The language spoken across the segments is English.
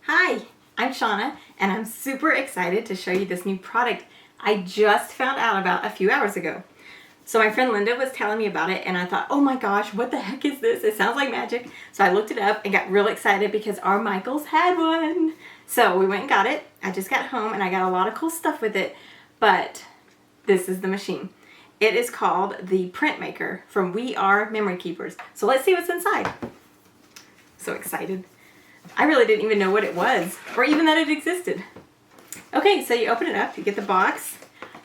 Hi, I'm Shauna, and I'm super excited to show you this new product I just found out about a few hours ago. So my friend Linda was telling me about it, and I thought, oh my gosh, what the heck is this? It sounds like magic. So I looked it up and got real excited because our Michaels had one. So we went and got it. I just got home and I got a lot of cool stuff with it, but this is the machine. It is called the PrintMaker from We Are Memory Keepers. So let's see what's inside. So excited. I really didn't even know what it was, or even that it existed. Okay, so you open it up, you get the box.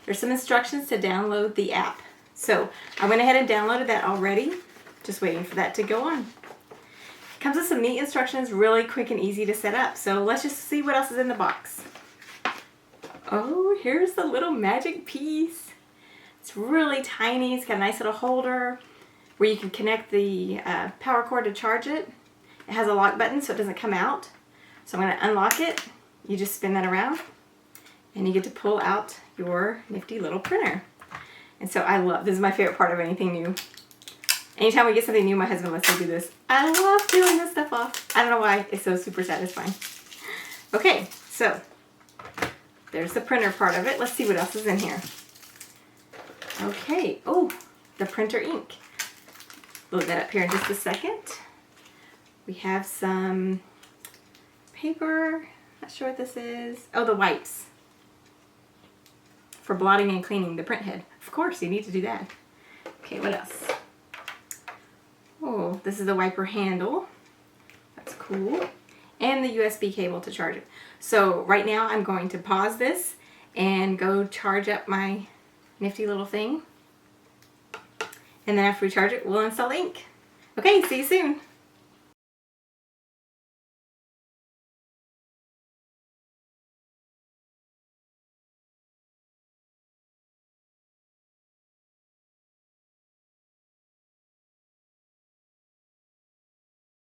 There's some instructions to download the app. So I went ahead and downloaded that already, just waiting for that to go on. It comes with some neat instructions, really quick and easy to set up. So let's just see what else is in the box. Oh, here's the little magic piece. It's really tiny, it's got a nice little holder where you can connect the power cord to charge it. It has a lock button so it doesn't come out. So I'm going to unlock it. You just spin that around and you get to pull out your nifty little printer. And so I love, this is my favorite part of anything new. Anytime we get something new, my husband lets me do this. I love peeling this stuff off. I don't know why, it's so super satisfying. Okay, so there's the printer part of it. Let's see what else is in here. Okay, oh, the printer ink. Load that up here in just a second. We have some paper, not sure what this is. Oh, the wipes for blotting and cleaning the print head. Of course, you need to do that. Okay, what else? Oh, this is the wiper handle. That's cool. And the USB cable to charge it. So right now I'm going to pause this and go charge up my nifty little thing. And then after we charge it, we'll install ink. Okay, see you soon.